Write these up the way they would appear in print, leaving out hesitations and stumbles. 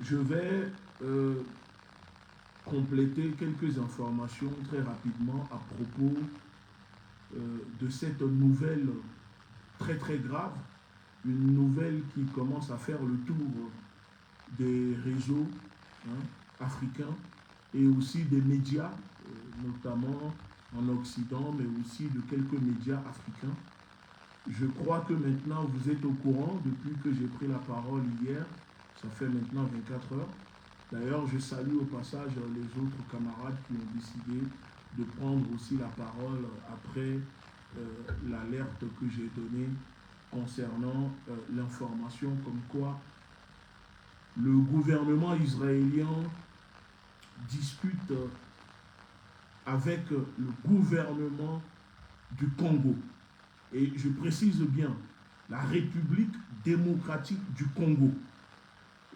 Je vais compléter quelques informations très rapidement à propos de cette nouvelle très très grave, une nouvelle qui commence à faire le tour des réseaux africains et aussi des médias, notamment en Occident, mais aussi de quelques médias africains. Je crois que maintenant vous êtes au courant, depuis que j'ai pris la parole hier, ça fait maintenant 24 heures. D'ailleurs, je salue au passage les autres camarades qui ont décidé de prendre aussi la parole après l'alerte que j'ai donnée concernant l'information comme quoi le gouvernement israélien discute avec le gouvernement du Congo. Et je précise bien, la République démocratique du Congo.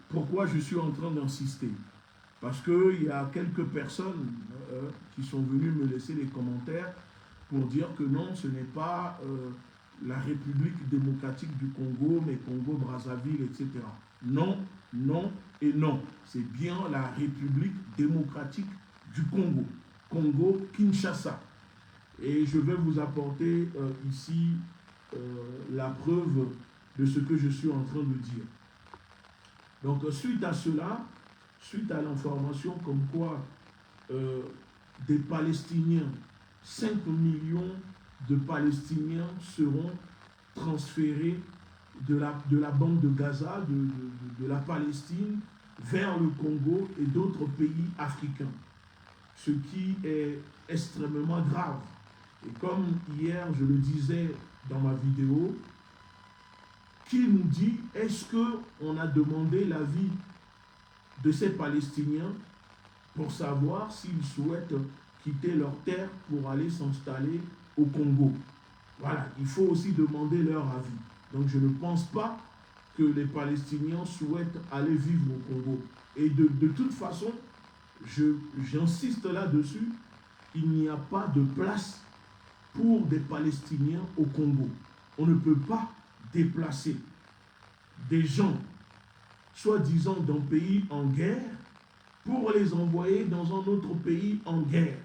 Pourquoi je suis en train d'insister? Parce qu'il y a quelques personnes qui sont venues me laisser des commentaires pour dire que non, ce n'est pas la République démocratique du Congo, mais Congo-Brazzaville, etc. Non, non et non. C'est bien la République démocratique du Congo. Congo-Kinshasa. Et je vais vous apporter ici la preuve de ce que je suis en train de dire. Donc, suite à cela, suite à l'information comme quoi des Palestiniens, 5 millions de Palestiniens seront transférés de la bande de Gaza, de la Palestine, vers le Congo et d'autres pays africains. Ce qui est extrêmement grave. Et comme hier, je le disais dans ma vidéo, qui nous dit, est-ce qu'on a demandé l'avis de ces Palestiniens pour savoir s'ils souhaitent quitter leur terre pour aller s'installer au Congo? Voilà, il faut aussi demander leur avis. Donc je ne pense pas que les Palestiniens souhaitent aller vivre au Congo. Et de toute façon, j'insiste là-dessus, il n'y a pas de place pour des Palestiniens au Congo. On ne peut pas déplacer des gens, soi-disant d'un pays en guerre, pour les envoyer dans un autre pays en guerre.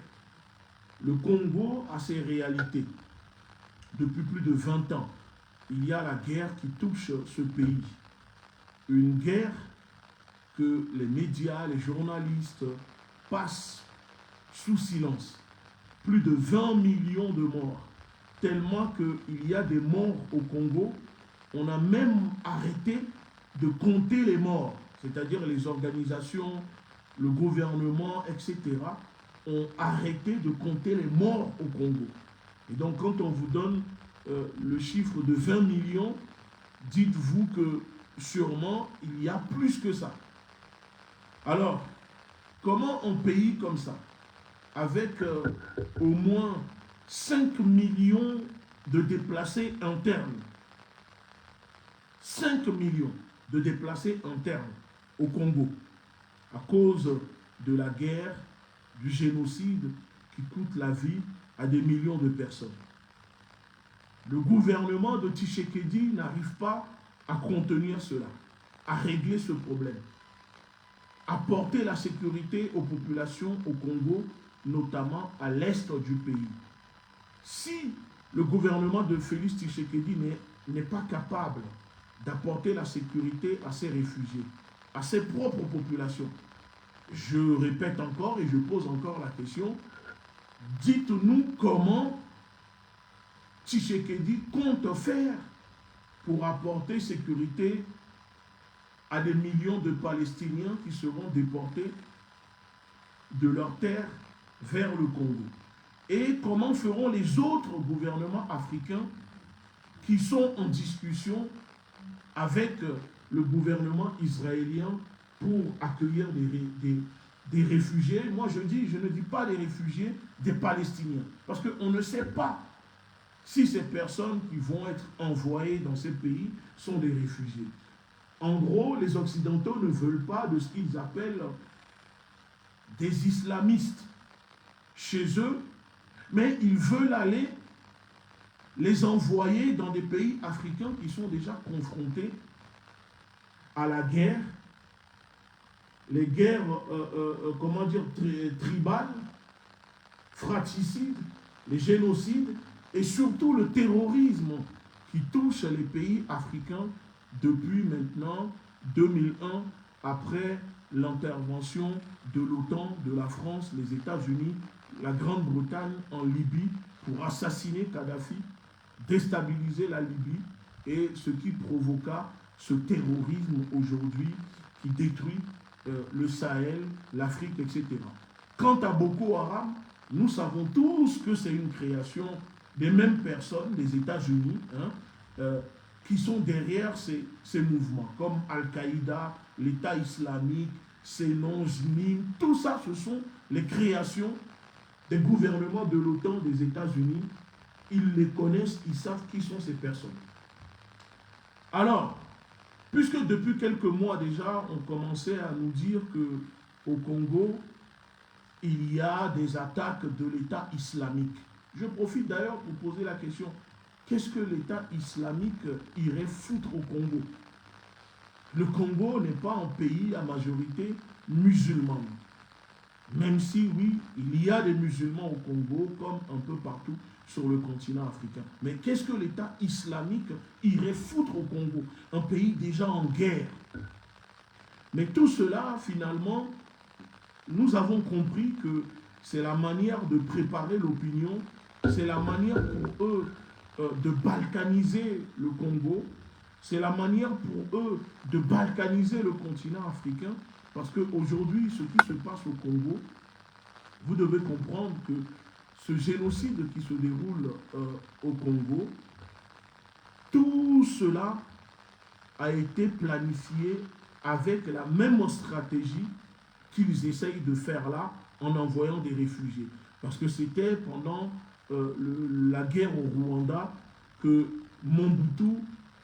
Le Congo a ses réalités. Depuis plus de 20 ans, il y a la guerre qui touche ce pays. Une guerre que les médias, les journalistes passent sous silence. Plus de 20 millions de morts. Tellement qu'il y a des morts au Congo. On a même arrêté de compter les morts. C'est-à-dire les organisations, le gouvernement, etc. ont arrêté de compter les morts au Congo. Et donc quand on vous donne le chiffre de 20 millions, dites-vous que sûrement il y a plus que ça. Alors, comment un pays comme ça, avec au moins 5 millions de déplacés internes, 5 millions de déplacés internes au Congo, à cause de la guerre, du génocide qui coûte la vie à des millions de personnes. Le gouvernement de Tshisekedi n'arrive pas à contenir cela, à régler ce problème, apporter la sécurité aux populations au Congo, notamment à l'est du pays. Si le gouvernement de Félix Tshisekedi n'est pas capable d'apporter la sécurité à ses réfugiés, à ses propres populations, je répète encore et je pose encore la question, dites-nous comment Tshisekedi compte faire pour apporter sécurité à des millions de Palestiniens qui seront déportés de leur terre vers le Congo. Et comment feront les autres gouvernements africains qui sont en discussion avec le gouvernement israélien pour accueillir des réfugiés. Moi je ne dis pas des réfugiés, des Palestiniens. Parce qu'on ne sait pas si ces personnes qui vont être envoyées dans ces pays sont des réfugiés. En gros, les Occidentaux ne veulent pas de ce qu'ils appellent des islamistes chez eux, mais ils veulent aller les envoyer dans des pays africains qui sont déjà confrontés à la guerre, les guerres, comment dire, tribales, fratricides, les génocides et surtout le terrorisme qui touche les pays africains depuis maintenant 2001, après l'intervention de l'OTAN, de la France, les États-Unis, la Grande-Bretagne en Libye pour assassiner Kadhafi, déstabiliser la Libye et ce qui provoqua ce terrorisme aujourd'hui qui détruit le Sahel, l'Afrique, etc. Quant à Boko Haram, nous savons tous que c'est une création des mêmes personnes, des États-Unis, qui sont derrière ces mouvements, comme Al-Qaïda, l'État islamique, Sénon, Jnim, tout ça, ce sont les créations des gouvernements de l'OTAN, des États-Unis. Ils les connaissent, ils savent qui sont ces personnes. Alors, puisque depuis quelques mois déjà, on commençait à nous dire qu'au Congo, il y a des attaques de l'État islamique. Je profite d'ailleurs pour poser la question, qu'est-ce que l'État islamique irait foutre au Congo? Le Congo n'est pas un pays à majorité musulmane. Même si, oui, il y a des musulmans au Congo, comme un peu partout sur le continent africain. Mais qu'est-ce que l'État islamique irait foutre au Congo? Un pays déjà en guerre. Mais tout cela, finalement, nous avons compris que c'est la manière de préparer l'opinion, c'est la manière pour eux de balkaniser le Congo, c'est la manière pour eux de balkaniser le continent africain, parce qu'aujourd'hui, ce qui se passe au Congo, vous devez comprendre que ce génocide qui se déroule au Congo, tout cela a été planifié avec la même stratégie qu'ils essayent de faire là en envoyant des réfugiés. Parce que c'était pendant la guerre au Rwanda que Mobutu,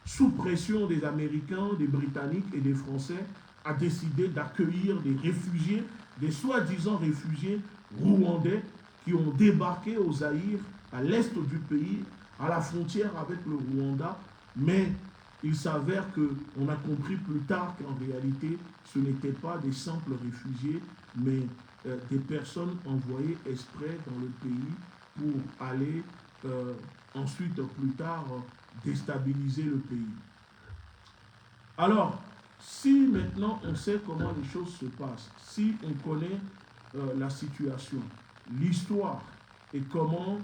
sous pression des Américains, des Britanniques et des Français, a décidé d'accueillir des réfugiés, des soi-disant réfugiés rwandais qui ont débarqué au Zaïre, à l'est du pays, à la frontière avec le Rwanda, mais il s'avère qu'on a compris plus tard qu'en réalité, ce n'étaient pas des simples réfugiés, mais des personnes envoyées exprès dans le pays pour aller ensuite, plus tard, déstabiliser le pays. Alors, si maintenant on sait comment les choses se passent, si on connaît la situation, l'histoire et comment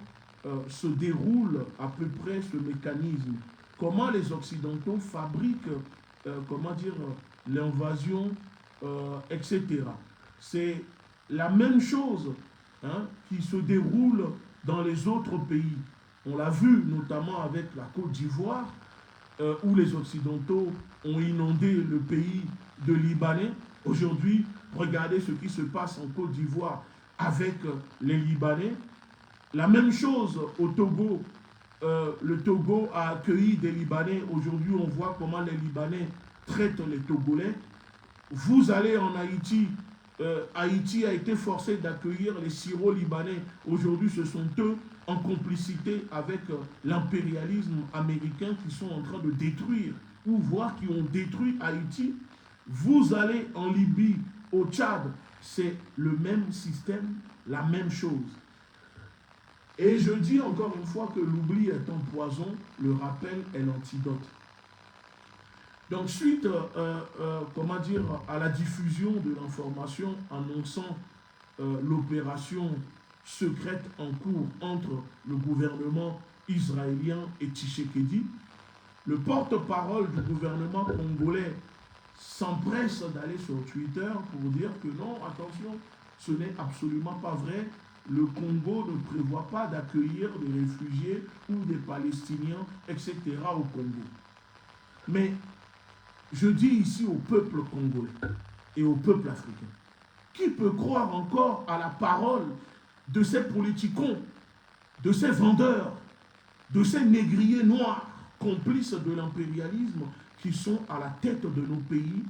se déroule à peu près ce mécanisme, comment les Occidentaux fabriquent, comment dire, l'invasion, etc. C'est la même chose qui se déroule dans les autres pays. On l'a vu notamment avec la Côte d'Ivoire, où les Occidentaux ont inondé le pays de Libanais. Aujourd'hui, regardez ce qui se passe en Côte d'Ivoire avec les Libanais. La même chose au Togo. Le Togo a accueilli des Libanais. Aujourd'hui, on voit comment les Libanais traitent les Togolais. Vous allez en Haïti. Haïti a été forcé d'accueillir les Syro-Libanais. Aujourd'hui, ce sont eux en complicité avec l'impérialisme américain qui sont en train de détruire, ou voire qui ont détruit Haïti. Vous allez en Libye, au Tchad, c'est le même système, la même chose. Et je dis encore une fois que l'oubli est un poison, le rappel est l'antidote. Donc suite comment dire, à la diffusion de l'information annonçant l'opération secrète en cours entre le gouvernement israélien et Tshisekedi, le porte-parole du gouvernement congolais s'empresse d'aller sur Twitter pour dire que non, attention, ce n'est absolument pas vrai. Le Congo ne prévoit pas d'accueillir des réfugiés ou des Palestiniens, etc. au Congo. Mais je dis ici au peuple congolais et au peuple africain, qui peut croire encore à la parole de ces politicons, de ces vendeurs, de ces négriers noirs, complices de l'impérialisme, qui sont à la tête de nos pays,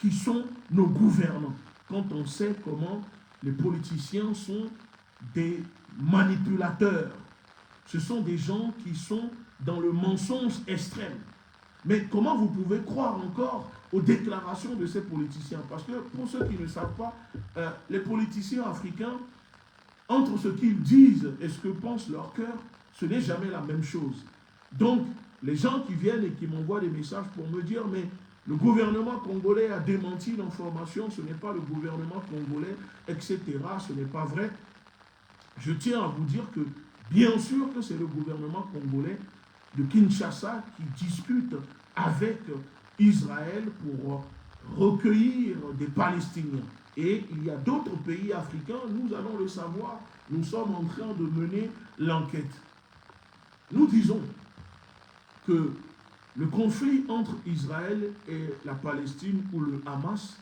qui sont nos gouvernants, quand on sait comment les politiciens sont des manipulateurs. Ce sont des gens qui sont dans le mensonge extrême. Mais comment vous pouvez croire encore aux déclarations de ces politiciens? Parce que pour ceux qui ne savent pas, les politiciens africains, entre ce qu'ils disent et ce que pense leur cœur, ce n'est jamais la même chose. Donc, les gens qui viennent et qui m'envoient des messages pour me dire, mais le gouvernement congolais a démenti l'information, ce n'est pas le gouvernement congolais, etc. Ce n'est pas vrai. Je tiens à vous dire que, bien sûr que c'est le gouvernement congolais de Kinshasa qui discute avec Israël pour recueillir des Palestiniens. Et il y a d'autres pays africains, nous allons le savoir, nous sommes en train de mener l'enquête. Nous disons que le conflit entre Israël et la Palestine ou le Hamas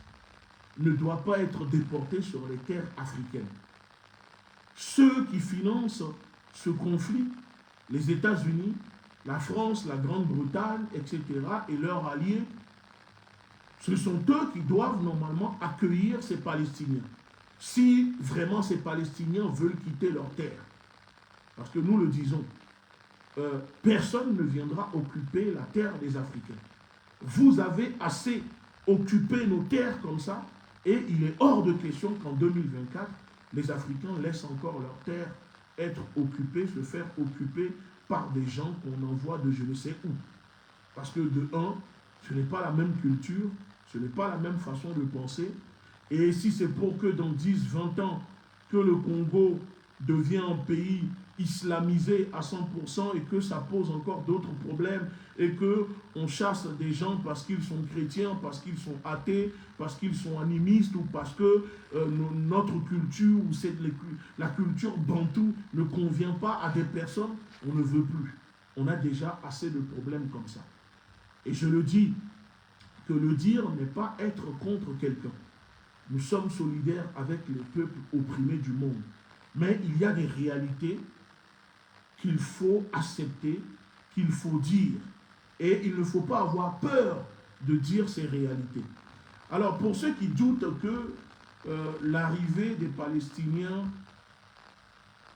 ne doit pas être déporté sur les terres africaines. Ceux qui financent ce conflit, les États-Unis, la France, la Grande-Bretagne, etc., et leurs alliés, ce sont eux qui doivent normalement accueillir ces Palestiniens. Si vraiment ces Palestiniens veulent quitter leur terre. Parce que nous le disons, personne ne viendra occuper la terre des Africains. Vous avez assez occupé nos terres comme ça, et il est hors de question qu'en 2024, les Africains laissent encore leurs terres être occupées, se faire occuper par des gens qu'on envoie de je ne sais où. Parce que de un, ce n'est pas la même culture, ce n'est pas la même façon de penser. Et si c'est pour que dans 10, 20 ans, que le Congo devient un pays islamisé à 100% et que ça pose encore d'autres problèmes et qu'on chasse des gens parce qu'ils sont chrétiens, parce qu'ils sont athées, parce qu'ils sont animistes ou parce que notre culture ou la culture bantou ne convient pas à des personnes, on ne veut plus. On a déjà assez de problèmes comme ça. Et je le dis, que le dire n'est pas être contre quelqu'un. Nous sommes solidaires avec les peuples opprimés du monde. Mais il y a des réalités qu'il faut accepter, qu'il faut dire. Et il ne faut pas avoir peur de dire ces réalités. Alors, pour ceux qui doutent que l'arrivée des Palestiniens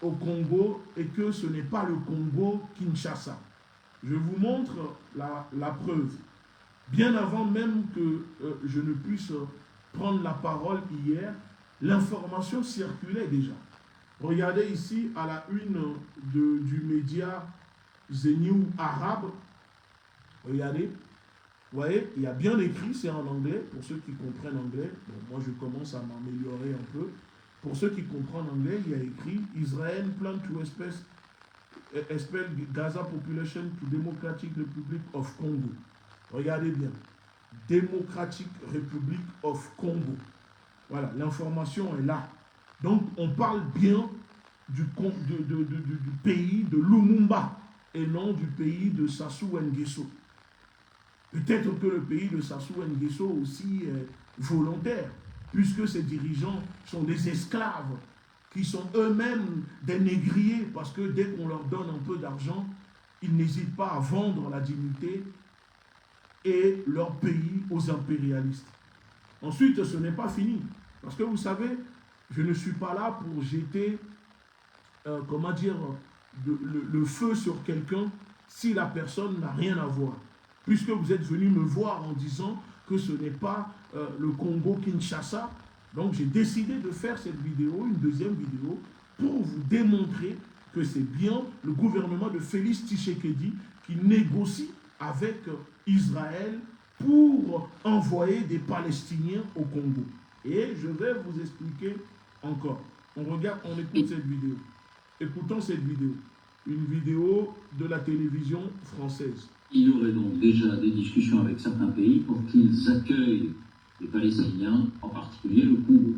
au Congo et que ce n'est pas le Congo-Kinshasa, je vous montre la preuve. Bien avant même que je ne puisse prendre la parole hier, l'information circulait déjà. Regardez ici à la une du média Zenew arabe. Regardez. Vous voyez, il y a bien écrit, c'est en anglais, pour ceux qui comprennent anglais. Bon, moi, je commence à m'améliorer un peu. Pour ceux qui comprennent anglais, il y a écrit « Israel plan to expel Gaza population to Democratic Republic of Congo ». Regardez bien. Democratic Republic of Congo. Voilà, l'information est là. Donc, on parle bien du pays de Lumumba et non du pays de Sassou Nguesso. Peut-être que le pays de Sassou Nguesso aussi est volontaire, puisque ces dirigeants sont des esclaves qui sont eux-mêmes des négriers, parce que dès qu'on leur donne un peu d'argent, ils n'hésitent pas à vendre la dignité et leur pays aux impérialistes. Ensuite, ce n'est pas fini, parce que vous savez, je ne suis pas là pour jeter, le feu sur quelqu'un si la personne n'a rien à voir. Puisque vous êtes venu me voir en disant que ce n'est pas le Congo-Kinshasa, donc j'ai décidé de faire cette vidéo, une deuxième vidéo, pour vous démontrer que c'est bien le gouvernement de Félix Tshisekedi qui négocie avec Israël pour envoyer des Palestiniens au Congo. Et je vais vous expliquer encore. On regarde, on écoute cette vidéo. Écoutons cette vidéo. Une vidéo de la télévision française. Il y aurait donc déjà des discussions avec certains pays pour qu'ils accueillent les Palestiniens, en particulier le Congo.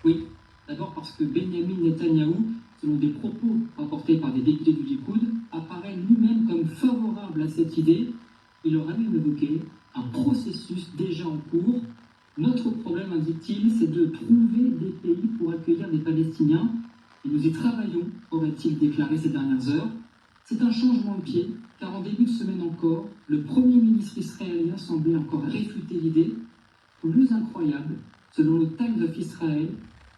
Oui, d'abord parce que Benjamin Netanyahou, selon des propos rapportés par des députés du Likoud, apparaît lui-même comme favorable à cette idée. Il aurait même évoqué un processus déjà en cours. Notre problème, indique-t-il, c'est de trouver des pays pour accueillir des Palestiniens. Et nous y travaillons, aurait-il déclaré ces dernières heures. C'est un changement de pied, car en début de semaine encore, le Premier ministre israélien semblait encore réfuter l'idée. Plus incroyable, selon le Times of Israel,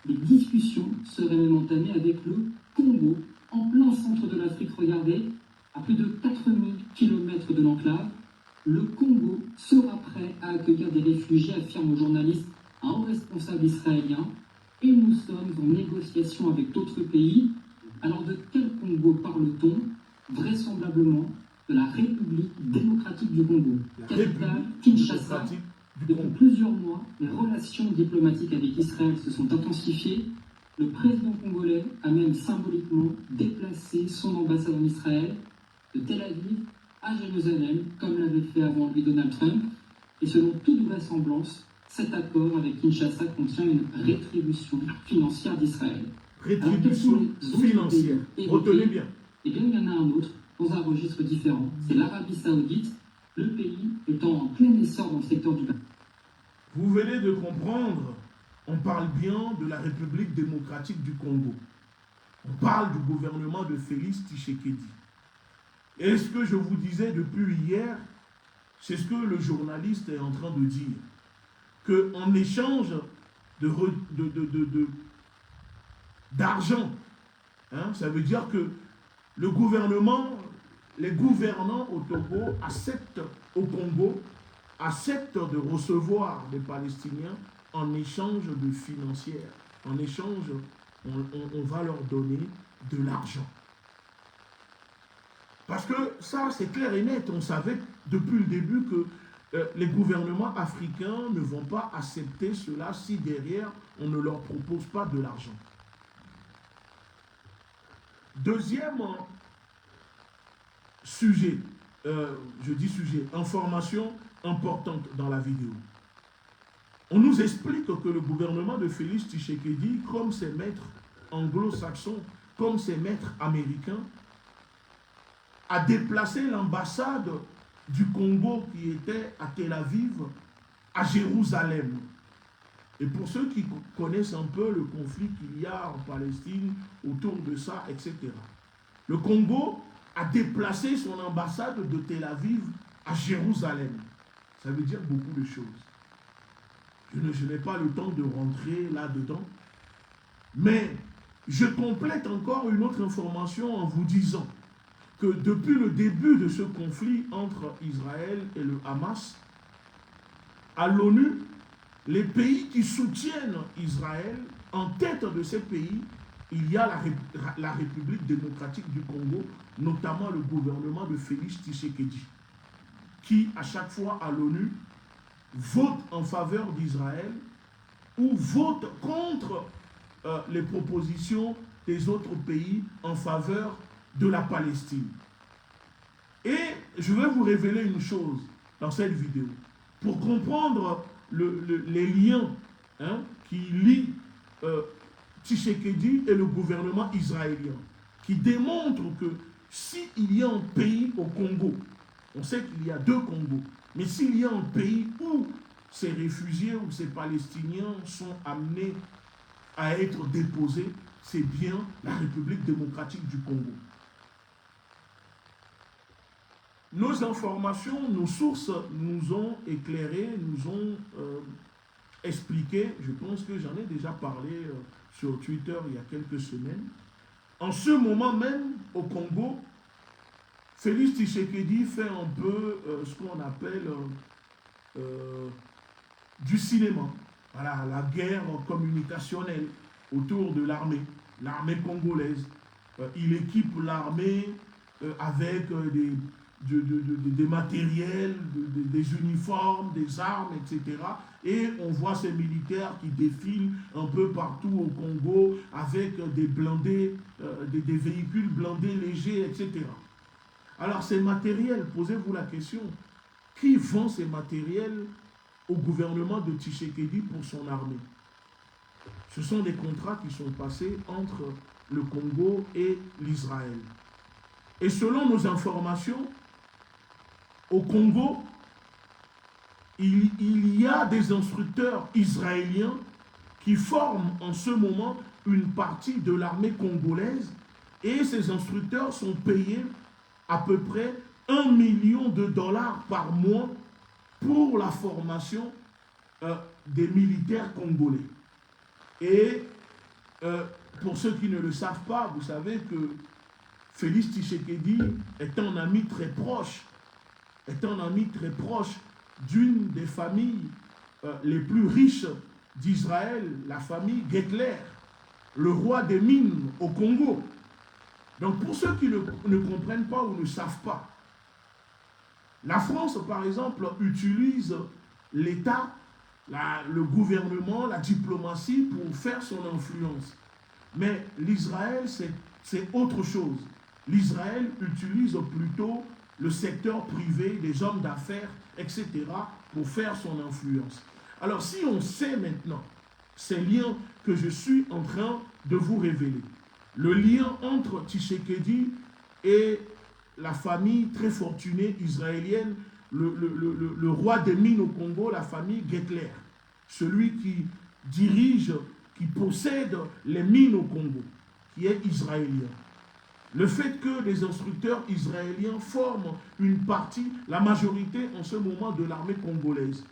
les discussions seraient même entamées avec le Congo, en plein centre de l'Afrique. Regardez, à plus de 4000 km de l'enclave. Le Congo sera prêt à accueillir des réfugiés, affirme au journaliste un haut responsable israélien, et nous sommes en négociation avec d'autres pays. Alors de quel Congo parle-t-on? Vraisemblablement de la République démocratique du Congo. Capitale Kinshasa. Depuis plusieurs mois, les relations diplomatiques avec Israël se sont intensifiées. Le président congolais a même symboliquement déplacé son ambassade en Israël de Tel Aviv à Jérusalem, comme l'avait fait avant lui Donald Trump. Et selon toute vraisemblance, cet accord avec Kinshasa contient une rétribution financière d'Israël. Rétribution financière. Retenez bien. Eh bien, il y en a un autre, dans un registre différent. C'est l'Arabie Saoudite, le pays étant en plein essor dans le secteur du bâtiment. Vous venez de comprendre, on parle bien de la République démocratique du Congo. On parle du gouvernement de Félix Tshisekedi. Et ce que je vous disais depuis hier, c'est ce que le journaliste est en train de dire. Qu'en échange d'argent, ça veut dire que le gouvernement, les gouvernants au Togo acceptent, au Congo, acceptent de recevoir des Palestiniens en échange de financières. En échange, on va leur donner de l'argent. Parce que ça, c'est clair et net. On savait depuis le début que les gouvernements africains ne vont pas accepter cela si derrière, on ne leur propose pas de l'argent. Deuxième sujet, je dis sujet, information importante dans la vidéo. On nous explique que le gouvernement de Félix Tshisekedi, comme ses maîtres anglo-saxons, comme ses maîtres américains, a déplacé l'ambassade du Congo qui était à Tel Aviv à Jérusalem. Et pour ceux qui connaissent un peu le conflit qu'il y a en Palestine, autour de ça, etc. Le Congo a déplacé son ambassade de Tel Aviv à Jérusalem. Ça veut dire beaucoup de choses. Je n'ai pas le temps de rentrer là-dedans. Mais je complète encore une autre information en vous disant que depuis le début de ce conflit entre Israël et le Hamas, à l'ONU, les pays qui soutiennent Israël, en tête de ces pays, il y a la République démocratique du Congo, notamment le gouvernement de Félix Tshisekedi, qui, à chaque fois à l'ONU, vote en faveur d'Israël ou vote contre les propositions des autres pays en faveur de la Palestine. Et je vais vous révéler une chose dans cette vidéo. Pour comprendre les liens qui lient Tshisekedi et le gouvernement israélien, qui démontrent que s'il y a un pays au Congo, on sait qu'il y a deux Congos, mais s'il y a un pays où ces réfugiés ou ces Palestiniens sont amenés à être déposés, c'est bien la République démocratique du Congo. Nos informations, nos sources nous ont éclairés, nous ont expliqué, je pense que j'en ai déjà parlé sur Twitter il y a quelques semaines. En ce moment même, au Congo, Félix Tshisekedi fait un peu ce qu'on appelle du cinéma. Voilà, la guerre communicationnelle autour de l'armée congolaise. Il équipe l'armée avec des matériels, des uniformes, des armes, etc. Et on voit ces militaires qui défilent un peu partout au Congo avec des blindés, des véhicules blindés légers, etc. Alors ces matériels, posez-vous la question, qui vend ces matériels au gouvernement de Tshisekedi pour son armée? Ce sont des contrats qui sont passés entre le Congo et l'Israël. Et selon nos informations, au Congo, il y a des instructeurs israéliens qui forment en ce moment une partie de l'armée congolaise et ces instructeurs sont payés à peu près $1 million par mois pour la formation des militaires congolais. Et pour ceux qui ne le savent pas, vous savez que Félix Tshisekedi est un ami très proche est un ami très proche d'une des familles les plus riches d'Israël, la famille Gettler, le roi des mines au Congo. Donc pour ceux qui ne comprennent pas ou ne savent pas, la France, par exemple, utilise l'État, le gouvernement, la diplomatie pour faire son influence. Mais l'Israël, c'est autre chose. L'Israël utilise plutôt le secteur privé, des hommes d'affaires, etc., pour faire son influence. Alors si on sait maintenant ces liens que je suis en train de vous révéler, le lien entre Tshisekedi et la famille très fortunée israélienne, le roi des mines au Congo, la famille Gettler, celui qui dirige, qui possède les mines au Congo, qui est israélien. Le fait que les instructeurs israéliens forment une partie, la majorité en ce moment de l'armée congolaise.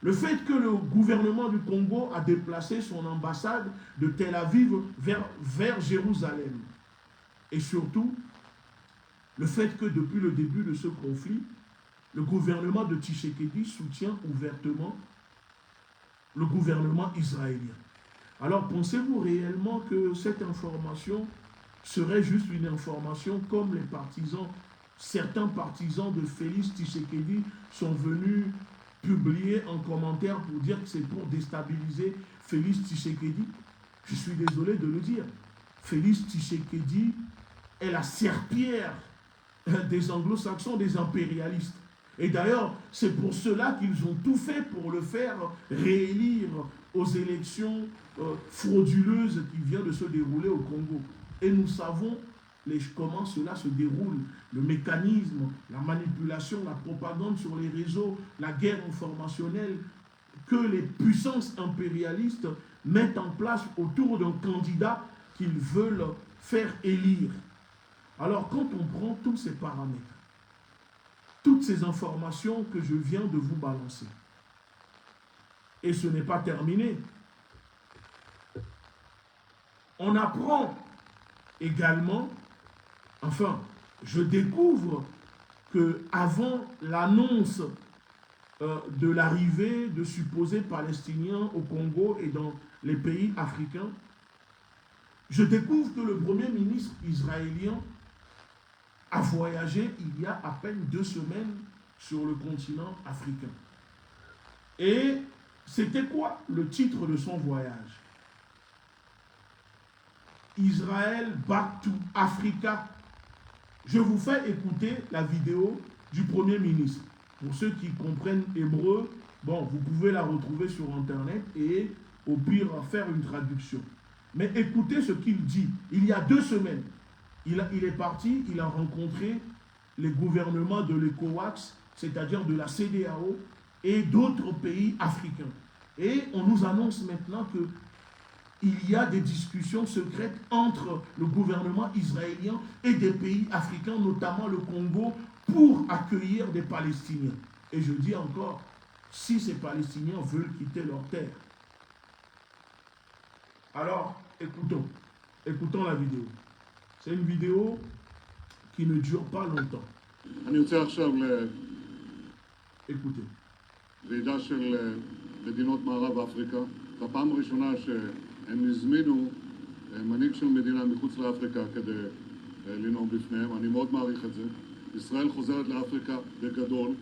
Le fait que le gouvernement du Congo a déplacé son ambassade de Tel Aviv vers Jérusalem. Et surtout, le fait que depuis le début de ce conflit, le gouvernement de Tshisekedi soutient ouvertement le gouvernement israélien. Alors pensez-vous réellement que cette information serait juste une information comme les partisans, certains partisans de Félix Tshisekedi sont venus publier en commentaire pour dire que c'est pour déstabiliser Félix Tshisekedi? Je suis désolé de le dire. Félix Tshisekedi est la serpillière des anglo-saxons, des impérialistes. Et d'ailleurs, c'est pour cela qu'ils ont tout fait pour le faire réélire aux élections frauduleuses qui viennent de se dérouler au Congo. Et nous savons comment cela se déroule, le mécanisme, la manipulation, la propagande sur les réseaux, la guerre informationnelle que les puissances impérialistes mettent en place autour d'un candidat qu'ils veulent faire élire. Alors quand on prend tous ces paramètres, toutes ces informations que je viens de vous balancer, et ce n'est pas terminé, on apprend également, enfin, je découvre que avant l'annonce de l'arrivée de supposés Palestiniens au Congo et dans les pays africains, je découvre que le Premier ministre israélien a voyagé il y a à peine 2 semaines sur le continent africain. Et c'était quoi le titre de son voyage? Israël back to Africa. Je vous fais écouter la vidéo du Premier ministre. Pour ceux qui comprennent hébreu, bon, vous pouvez la retrouver sur Internet et au pire faire une traduction. Mais écoutez ce qu'il dit. Il y a 2 semaines, il est parti, il a rencontré les gouvernements de l'ECOWAS, c'est-à-dire de la CEDEAO et d'autres pays africains. Et on nous annonce maintenant que il y a des discussions secrètes entre le gouvernement israélien et des pays africains, notamment le Congo, pour accueillir des Palestiniens. Et je dis encore, si ces Palestiniens veulent quitter leur terre. Alors, écoutons la vidéo. C'est une vidéo qui ne dure pas longtemps. Écoutez. ועידה של מדינות מערב אפריקה. זו הפעם הראשונה שהם הזמינו מנהיג של מדינה מחוץ לאפריקה כדי לנאום בפניהם. אני מאוד מעריך את זה. ישראל חוזרת לאפריקה בגדול.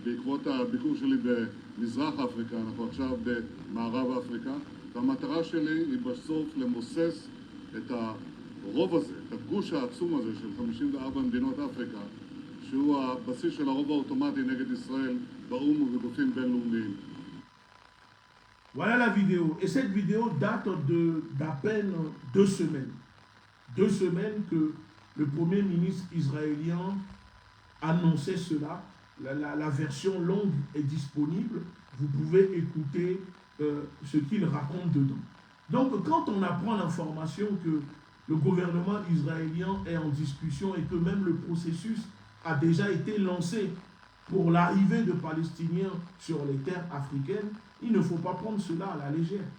בעקבות הביקור שלי במזרח אפריקה, אנחנו עכשיו במערב אפריקה. והמטרה שלי היא בסוף למוסס את הרוב הזה, את הגוש העצום הזה של 54 מדינות אפריקה, שהוא הבסיס של הרוב האוטומטי נגד ישראל באו"ם ובגופים בינלאומיים. Voilà la vidéo. Et cette vidéo date d'à peine 2 semaines. 2 semaines que le Premier ministre israélien annonçait cela. La version longue est disponible. Vous pouvez écouter ce qu'il raconte dedans. Donc, quand on apprend l'information que le gouvernement israélien est en discussion et que même le processus a déjà été lancé pour l'arrivée de Palestiniens sur les terres africaines, il ne faut pas prendre cela à la légère.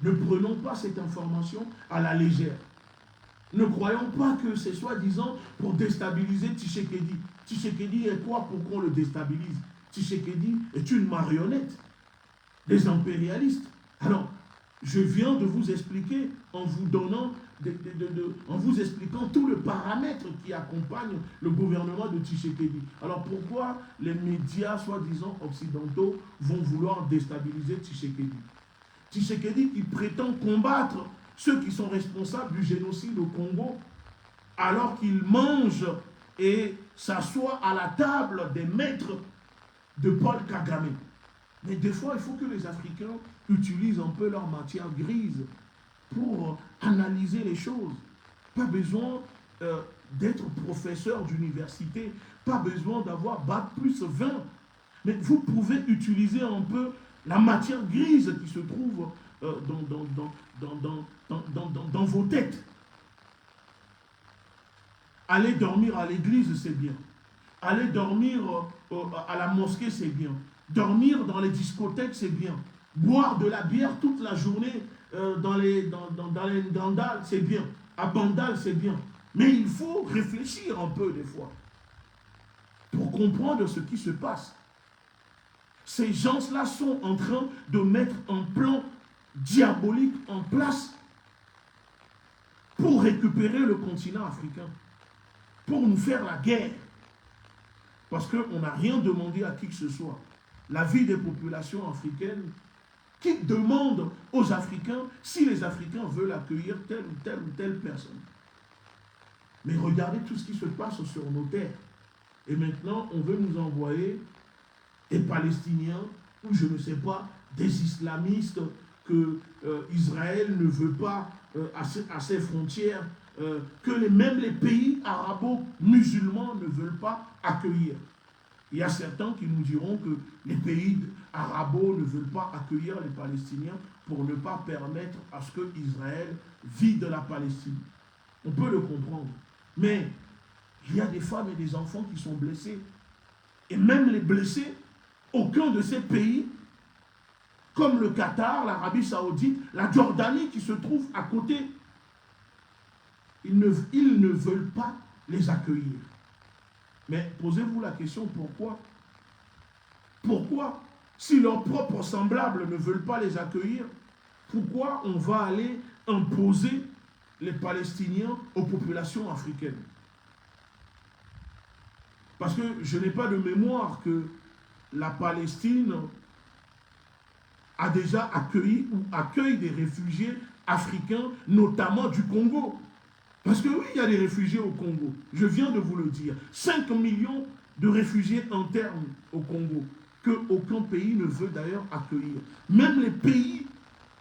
Ne prenons pas cette information à la légère. Ne croyons pas que c'est soi-disant pour déstabiliser Tshisekedi. Tshisekedi est quoi pour qu'on le déstabilise? Tshisekedi est une marionnette des impérialistes. Alors, je viens de vous expliquer en vous donnant, en vous expliquant tout le paramètre qui accompagne le gouvernement de Tshisekedi. Alors pourquoi les médias soi-disant occidentaux vont vouloir déstabiliser Tshisekedi? Tshisekedi qui prétend combattre ceux qui sont responsables du génocide au Congo, alors qu'il mange et s'assoit à la table des maîtres de Paul Kagame. Mais des fois, il faut que les Africains utilisent un peu leur matière grise pour analyser les choses. Pas besoin d'être professeur d'université, pas besoin d'avoir Bac plus 20. Mais vous pouvez utiliser un peu la matière grise qui se trouve dans vos têtes. Aller dormir à l'église, c'est bien. Aller dormir à la mosquée, c'est bien. Dormir dans les discothèques, c'est bien. Boire de la bière toute la journée dans les Ndandal, c'est bien. À Bandal, c'est bien. Mais il faut réfléchir un peu des fois pour comprendre ce qui se passe. Ces gens-là sont en train de mettre un plan diabolique en place pour récupérer le continent africain, pour nous faire la guerre. Parce qu'on n'a rien demandé à qui que ce soit. La vie des populations africaines, qui demande aux Africains si les Africains veulent accueillir telle ou telle personne. Mais regardez tout ce qui se passe sur nos terres. Et maintenant, on veut nous envoyer des Palestiniens, ou je ne sais pas, des islamistes que Israël ne veut pas à ses frontières, que même les pays arabo-musulmans ne veulent pas accueillir. Il y a certains qui nous diront que les pays arabos ne veulent pas accueillir les Palestiniens pour ne pas permettre à ce que Israël vide la Palestine. On peut le comprendre. Mais il y a des femmes et des enfants qui sont blessés. Et même les blessés, aucun de ces pays, comme le Qatar, l'Arabie Saoudite, la Jordanie qui se trouve à côté, ils ne veulent pas les accueillir. Mais posez-vous la question, pourquoi? Pourquoi, si leurs propres semblables ne veulent pas les accueillir, pourquoi on va aller imposer les Palestiniens aux populations africaines? Parce que je n'ai pas de mémoire que la Palestine a déjà accueilli ou accueille des réfugiés africains, notamment du Congo. Parce que oui, il y a des réfugiés au Congo. Je viens de vous le dire. 5 millions de réfugiés internes au Congo, qu'aucun pays ne veut d'ailleurs accueillir. Même les pays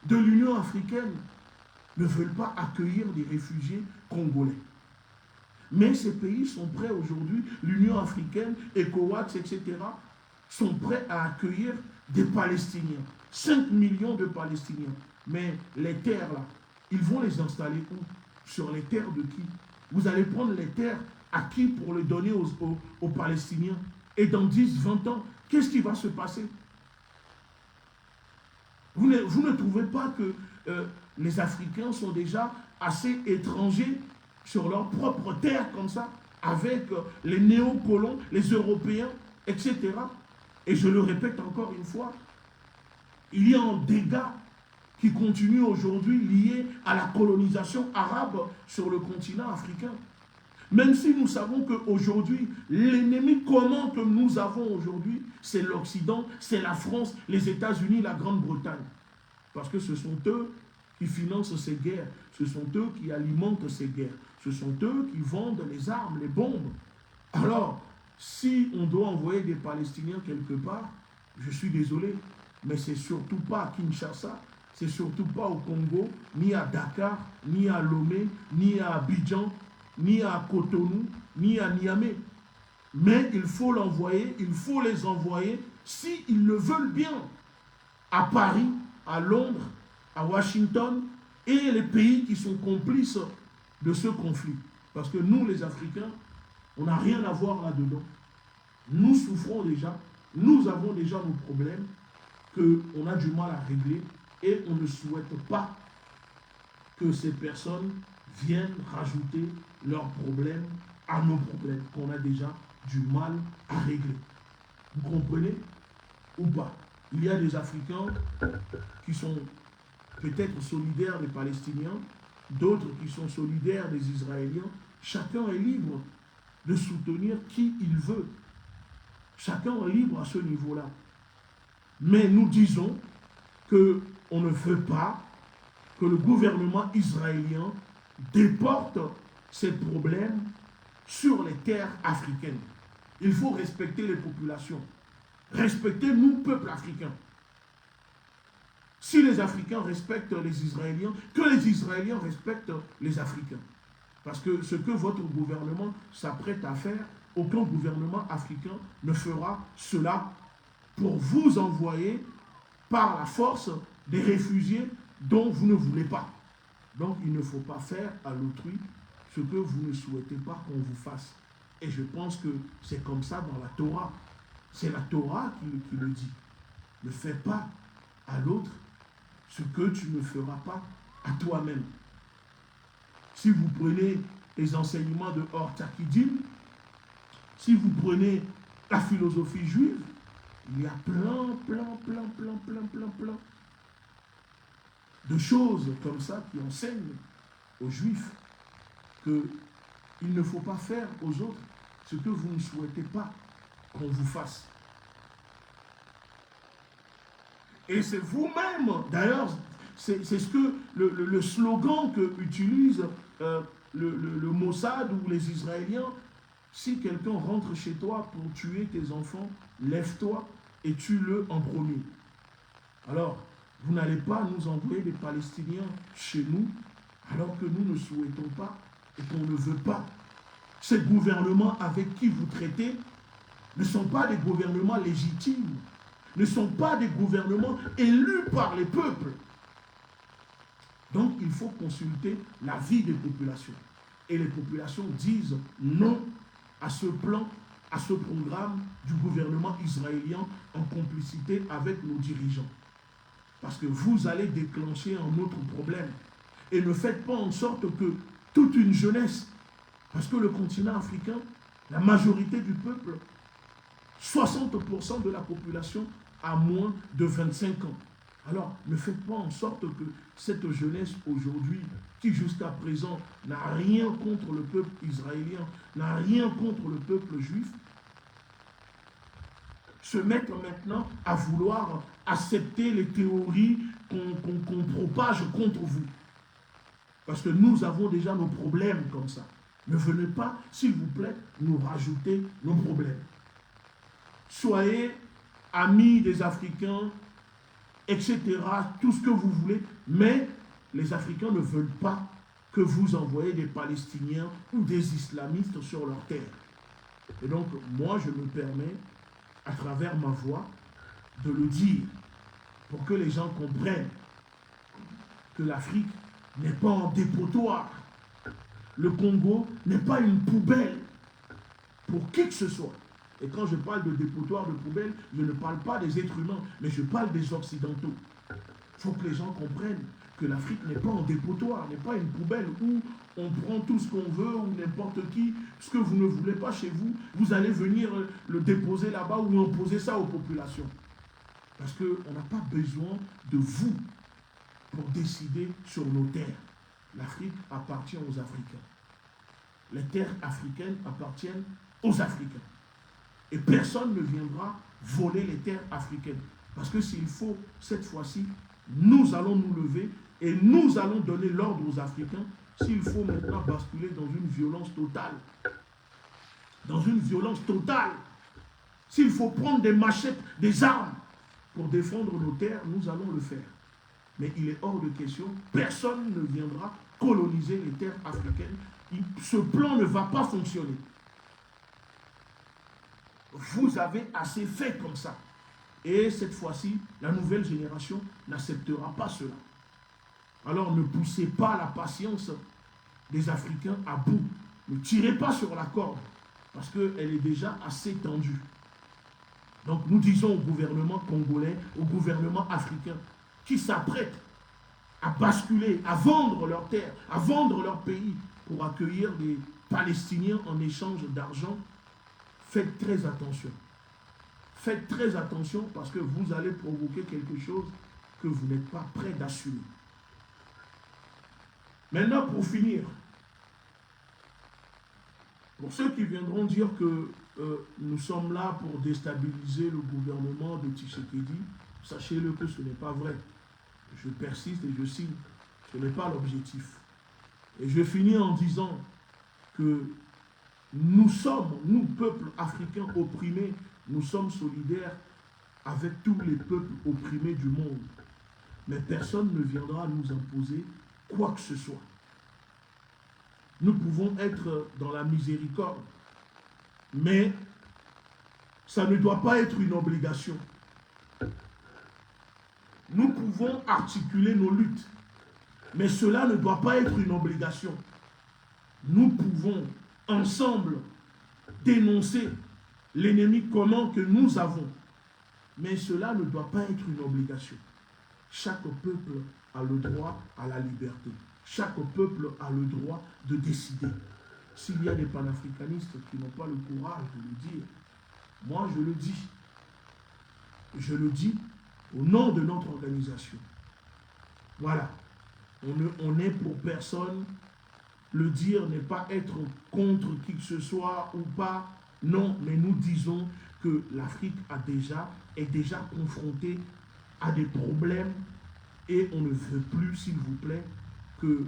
de l'Union africaine ne veulent pas accueillir des réfugiés congolais. Mais ces pays sont prêts aujourd'hui, l'Union africaine, ECOWAS, etc., sont prêts à accueillir des Palestiniens. 5 millions de Palestiniens. Mais les terres là, ils vont les installer où? Sur les terres de qui? Vous allez prendre les terres à qui pour les donner aux Palestiniens? Et dans 10, 20 ans, qu'est-ce qui va se passer? Vous ne trouvez pas que les Africains sont déjà assez étrangers sur leur propre terre comme ça, avec les néocolons, les Européens, etc. Et je le répète encore une fois, il y a un dégât qui continue aujourd'hui lié à la colonisation arabe sur le continent africain. Même si nous savons qu'aujourd'hui, l'ennemi commun que nous avons aujourd'hui, c'est l'Occident, c'est la France, les États-Unis, la Grande-Bretagne. Parce que ce sont eux qui financent ces guerres, ce sont eux qui alimentent ces guerres, ce sont eux qui vendent les armes, les bombes. Alors, si on doit envoyer des Palestiniens quelque part, je suis désolé, mais c'est surtout pas à Kinshasa, c'est surtout pas au Congo, ni à Dakar, ni à Lomé, ni à Abidjan, ni à Cotonou, ni à Niamey. Mais il faut l'envoyer, il faut les envoyer, s'ils le veulent bien, à Paris, à Londres, à Washington, et les pays qui sont complices de ce conflit. Parce que nous, les Africains, on n'a rien à voir là-dedans. Nous souffrons déjà, nous avons déjà nos problèmes, qu'on a du mal à régler, et on ne souhaite pas que ces personnes viennent rajouter leurs problèmes à nos problèmes, qu'on a déjà du mal à régler. Vous comprenez ou pas? Il y a des Africains qui sont peut-être solidaires des Palestiniens, d'autres qui sont solidaires des Israéliens. Chacun est libre de soutenir qui il veut. Chacun est libre à ce niveau-là. Mais nous disons qu'on ne veut pas que le gouvernement israélien déporte ces problèmes sur les terres africaines. Il faut respecter les populations. Respecter nous, peuple africain. Si les Africains respectent les Israéliens, que les Israéliens respectent les Africains. Parce que ce que votre gouvernement s'apprête à faire, aucun gouvernement africain ne fera cela pour vous envoyer par la force des réfugiés dont vous ne voulez pas. Donc il ne faut pas faire à l'autrui ce que vous ne souhaitez pas qu'on vous fasse. Et je pense que c'est comme ça dans la Torah. C'est la Torah qui le dit. Ne fais pas à l'autre ce que tu ne feras pas à toi-même. Si vous prenez les enseignements de Or Tzakidim, si vous prenez la philosophie juive, il y a plein de choses comme ça qui enseignent aux Juifs qu'il ne faut pas faire aux autres ce que vous ne souhaitez pas qu'on vous fasse. Et c'est vous-même, d'ailleurs, c'est ce que le slogan que utilise le Mossad ou les Israéliens. Si quelqu'un rentre chez toi pour tuer tes enfants, lève-toi et tue-le en premier. Alors, vous n'allez pas nous envoyer des Palestiniens chez nous, alors que nous ne souhaitons pas et qu'on ne veut pas. Ces gouvernements avec qui vous traitez ne sont pas des gouvernements légitimes, ne sont pas des gouvernements élus par les peuples. Donc, il faut consulter l'avis des populations. Et les populations disent non à ce plan, à ce programme du gouvernement israélien en complicité avec nos dirigeants. Parce que vous allez déclencher un autre problème. Et ne faites pas en sorte que toute une jeunesse, parce que le continent africain, la majorité du peuple, 60% de la population a moins de 25 ans. Alors, ne faites pas en sorte que cette jeunesse aujourd'hui, qui jusqu'à présent n'a rien contre le peuple israélien, n'a rien contre le peuple juif, se mette maintenant à vouloir accepter les théories qu'on propage contre vous. Parce que nous avons déjà nos problèmes comme ça. Ne venez pas, s'il vous plaît, nous rajouter nos problèmes. Soyez amis des Africains, etc., tout ce que vous voulez, mais les Africains ne veulent pas que vous envoyez des Palestiniens ou des islamistes sur leur terre. Et donc, moi, je me permets, à travers ma voix, de le dire, pour que les gens comprennent que l'Afrique n'est pas un dépotoir. Le Congo n'est pas une poubelle pour qui que ce soit. Et quand je parle de dépotoir, de poubelle, je ne parle pas des êtres humains, mais je parle des Occidentaux. Il faut que les gens comprennent que l'Afrique n'est pas un dépotoir, n'est pas une poubelle où on prend tout ce qu'on veut, ou n'importe qui, ce que vous ne voulez pas chez vous, vous allez venir le déposer là-bas ou imposer ça aux populations. Parce qu'on n'a pas besoin de vous pour décider sur nos terres. L'Afrique appartient aux Africains. Les terres africaines appartiennent aux Africains. Et personne ne viendra voler les terres africaines. Parce que s'il faut, cette fois-ci, nous allons nous lever et nous allons donner l'ordre aux Africains s'il faut maintenant basculer dans une violence totale. Dans une violence totale. S'il faut prendre des machettes, des armes pour défendre nos terres, nous allons le faire. Mais il est hors de question, personne ne viendra coloniser les terres africaines. Ce plan ne va pas fonctionner. Vous avez assez fait comme ça. Et cette fois-ci, la nouvelle génération n'acceptera pas cela. Alors ne poussez pas la patience des Africains à bout. Ne tirez pas sur la corde, parce qu'elle est déjà assez tendue. Donc nous disons au gouvernement congolais, au gouvernement africain, qui s'apprête à basculer, à vendre leurs terres, à vendre leur pays pour accueillir des Palestiniens en échange d'argent, faites très attention. Faites très attention parce que vous allez provoquer quelque chose que vous n'êtes pas prêt d'assumer. Maintenant, pour finir, pour ceux qui viendront dire que nous sommes là pour déstabiliser le gouvernement de Tshisekedi, sachez-le que ce n'est pas vrai. Je persiste et je signe. Ce n'est pas l'objectif. Et je finis en disant que nous sommes, nous, peuples africains opprimés, nous sommes solidaires avec tous les peuples opprimés du monde. Mais personne ne viendra nous imposer quoi que ce soit. Nous pouvons être dans la miséricorde, mais ça ne doit pas être une obligation. Nous pouvons articuler nos luttes, mais cela ne doit pas être une obligation. Nous pouvons ensemble dénoncer l'ennemi commun que nous avons, mais cela ne doit pas être une obligation. Chaque peuple a le droit à la liberté. Chaque peuple a le droit de décider. S'il y a des panafricanistes qui n'ont pas le courage de le dire, moi je le dis. Je le dis au nom de notre organisation. Voilà. On n'est pour personne. Le dire n'est pas être contre qui que ce soit ou pas. Non, mais nous disons que l'Afrique est déjà confrontée à des problèmes et on ne veut plus, s'il vous plaît, que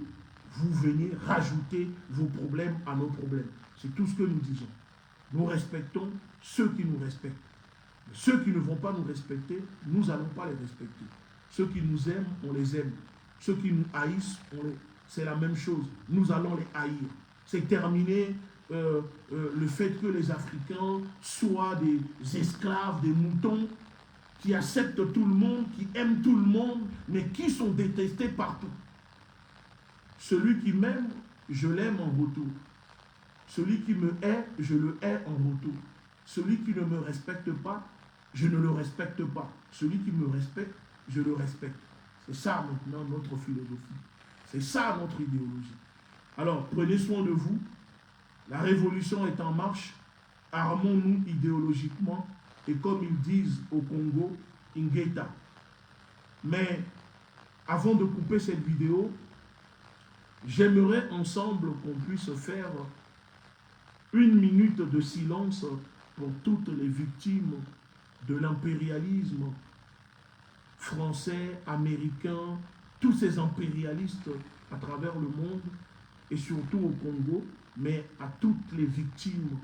vous veniez rajouter vos problèmes à nos problèmes. C'est tout ce que nous disons. Nous respectons ceux qui nous respectent. Ceux qui ne vont pas nous respecter, nous n'allons pas les respecter. Ceux qui nous aiment, on les aime. Ceux qui nous haïssent, c'est la même chose. Nous allons les haïr. C'est terminé le fait que les Africains soient des esclaves, des moutons, qui acceptent tout le monde, qui aiment tout le monde, mais qui sont détestés partout. Celui qui m'aime, je l'aime en retour. Celui qui me hait, je le hais en retour. Celui qui ne me respecte pas, je ne le respecte pas. Celui qui me respecte, je le respecte. C'est ça maintenant notre philosophie. C'est ça notre idéologie. Alors, prenez soin de vous. La révolution est en marche. Armons-nous idéologiquement. Et comme ils disent au Congo, Ingeta. Mais avant de couper cette vidéo, j'aimerais ensemble qu'on puisse faire 1 minute de silence pour toutes les victimes de l'impérialisme français, américain, tous ces impérialistes à travers le monde et surtout au Congo, mais à toutes les victimes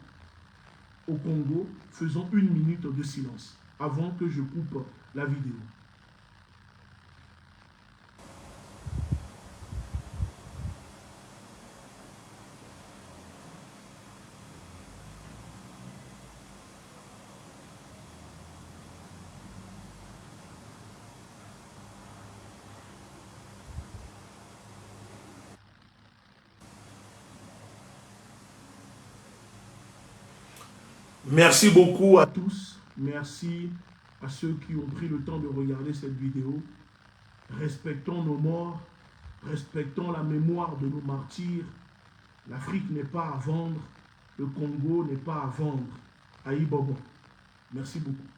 au Congo, faisons 1 minute de silence avant que je coupe la vidéo. Merci beaucoup à tous. Merci à ceux qui ont pris le temps de regarder cette vidéo. Respectons nos morts. Respectons la mémoire de nos martyrs. L'Afrique n'est pas à vendre. Le Congo n'est pas à vendre. Aïe Bobo. Merci beaucoup.